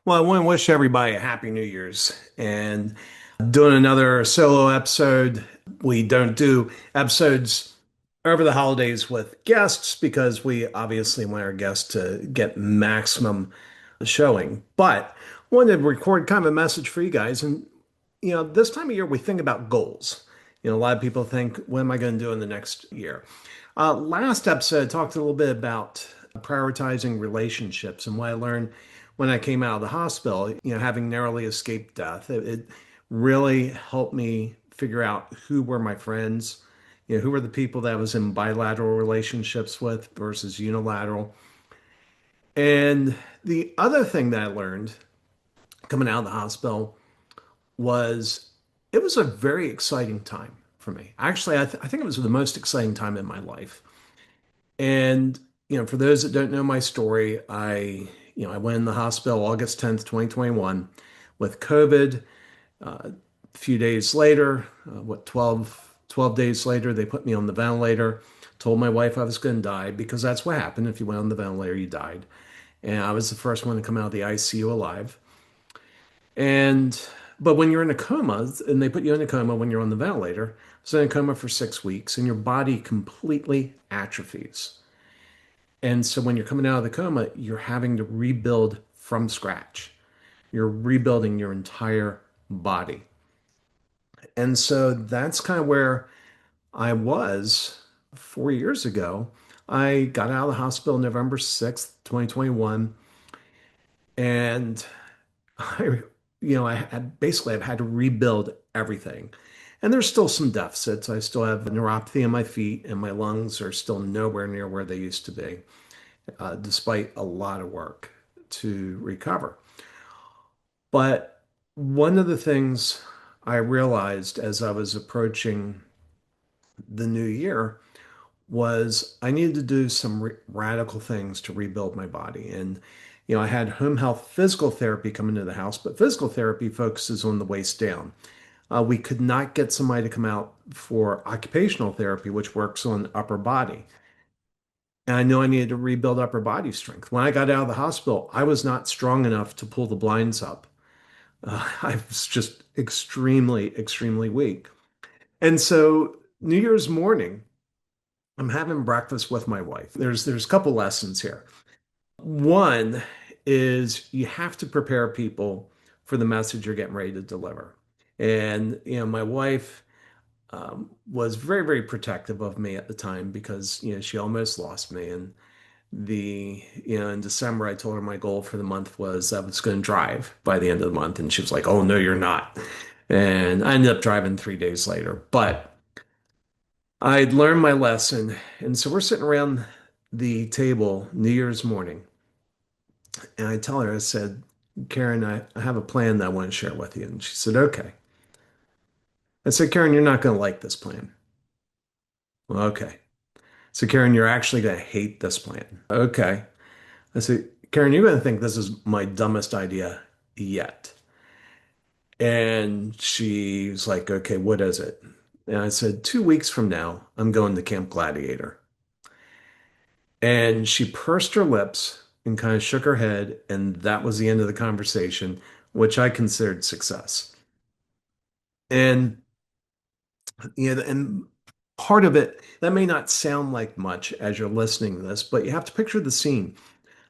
Well, I want to wish everybody a happy New Year's and doing another solo episode. We don't do episodes over the holidays with guests because we obviously want our guests to get maximum showing. But wanted to record kind of a message for you guys. And, this time of year we think about goals. A lot of people think, what am I going to do in the next year? Last episode, I talked a little bit about prioritizing relationships and what I learned when I came out of the hospital, having narrowly escaped death. It really helped me figure out who were my friends, who were the people that I was in bilateral relationships with versus unilateral. And the other thing that I learned coming out of the hospital was it was a very exciting time for me. Actually, I think it was the most exciting time in my life. And, for those that don't know my story, I went in the hospital August 10th, 2021 with COVID. A few days later, 12 days later, they put me on the ventilator, told my wife I was going to die because that's what happened. If you went on the ventilator, you died. And I was the first one to come out of the ICU alive. And, but when you're in a coma, and they put you in a coma when you're on the ventilator, I was in a coma for 6 weeks, and your body completely atrophies. And so when you're coming out of the coma, you're having to rebuild from scratch. You're rebuilding your entire body. And so that's kind of where I was 4 years ago. I got out of the hospital November 6th, 2021. And I've had to rebuild everything. And there's still some deficits. I still have neuropathy in my feet, and my lungs are still nowhere near where they used to be, despite a lot of work to recover. But one of the things I realized as I was approaching the new year was I needed to do some radical things to rebuild my body. And, I had home health physical therapy come into the house, but physical therapy focuses on the waist down. We could not get somebody to come out for occupational therapy, which works on upper body. And I knew I needed to rebuild upper body strength. When I got out of the hospital, I was not strong enough to pull the blinds up. I was just extremely, extremely weak. And so New Year's morning, I'm having breakfast with my wife. There's a couple lessons here. One is you have to prepare people for the message you're getting ready to deliver. And my wife was very, very protective of me at the time because she almost lost me. And in December, I told her my goal for the month was I was going to drive by the end of the month, and she was like, "Oh no, you're not." And I ended up driving 3 days later, but I'd learned my lesson. And so we're sitting around the table New Year's morning. And I tell her, I said, "Karen, I have a plan that I want to share with you." And she said, "Okay." I said, "Karen, you're not going to like this plan." "Well, okay." So, Karen, you're actually going to hate this plan. Okay. I said, "Karen, you're going to think this is my dumbest idea yet." And she's like, "Okay, what is it?" And I said, "2 weeks from now, I'm going to Camp Gladiator." And she pursed her lips and kind of shook her head. And that was the end of the conversation, which I considered success. And, and part of it, that may not sound like much as you're listening to this, but you have to picture the scene.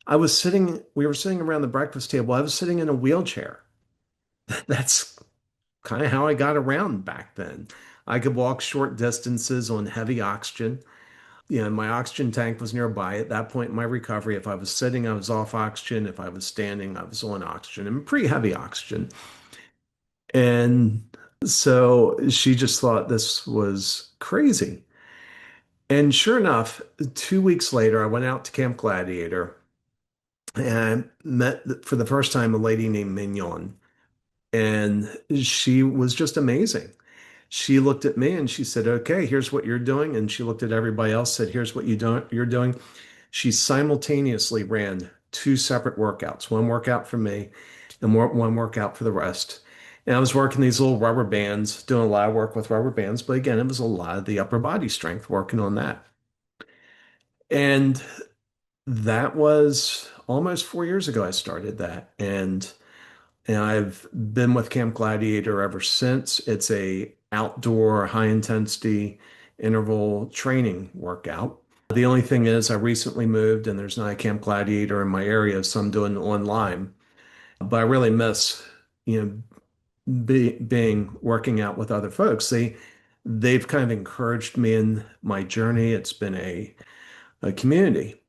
We were sitting around the breakfast table. I was sitting in a wheelchair. That's kind of how I got around back then. I could walk short distances on heavy oxygen. My oxygen tank was nearby. At that point in my recovery, if I was sitting, I was off oxygen. If I was standing, I was on oxygen and pretty heavy oxygen. And so she just thought this was crazy. And sure enough, 2 weeks later, I went out to Camp Gladiator and I met for the first time a lady named Mignon. And she was just amazing. She looked at me and she said, "Okay, here's what you're doing." And she looked at everybody else, said, "Here's what you're doing." She simultaneously ran two separate workouts, one workout for me and one workout for the rest. And I was working these little rubber bands, doing a lot of work with rubber bands. But again, it was a lot of the upper body strength working on that. And that was almost 4 years ago I started that. And And I've been with Camp Gladiator ever since. It's a outdoor high intensity interval training workout. The only thing is I recently moved and there's not a Camp Gladiator in my area, so I'm doing it online. But I really miss, you being working out with other folks. They've kind of encouraged me in my journey. It's been a community.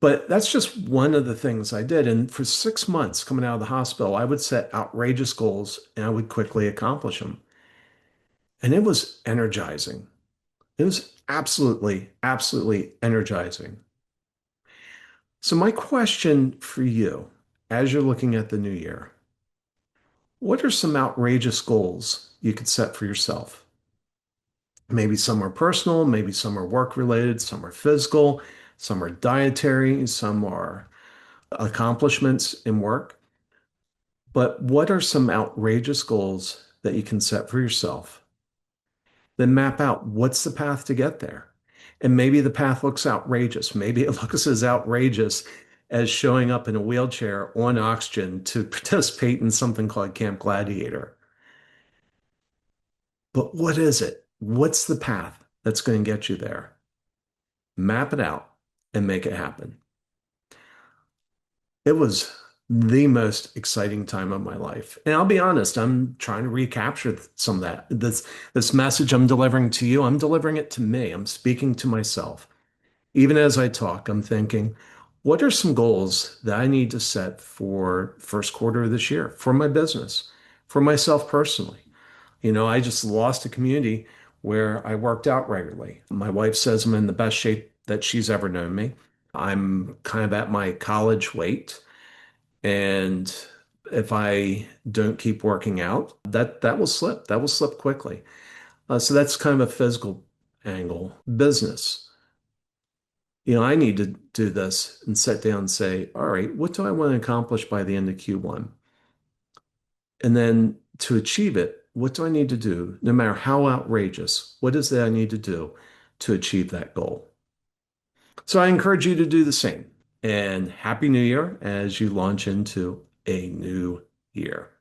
But that's just one of the things I did. And for 6 months coming out of the hospital, I would set outrageous goals and I would quickly accomplish them. And it was energizing. It was absolutely, absolutely energizing. So, my question for you, as you're looking at the new year, what are some outrageous goals you could set for yourself? Maybe some are personal, maybe some are work related, some are physical, some are dietary, some are accomplishments in work. But what are some outrageous goals that you can set for yourself? Then map out what's the path to get there. And maybe the path looks outrageous. Maybe it looks as outrageous as showing up in a wheelchair on oxygen to participate in something called Camp Gladiator. But what is it? What's the path that's going to get you there? Map it out and make it happen. It was the most exciting time of my life. And I'll be honest, I'm trying to recapture some of that. This message I'm delivering to you, I'm delivering it to me. I'm speaking to myself. Even as I talk, I'm thinking, what are some goals that I need to set for first quarter of this year for my business, for myself personally? I just lost a community where I worked out regularly. My wife says I'm in the best shape that she's ever known me. I'm kind of at my college weight. And if I don't keep working out, that will slip. That will slip quickly. So that's kind of a physical angle. Business. I need to do this and sit down and say, all right, what do I want to accomplish by the end of Q1? And then to achieve it, what do I need to do? No matter how outrageous, what is it I need to do to achieve that goal? So I encourage you to do the same. And Happy New Year as you launch into a new year.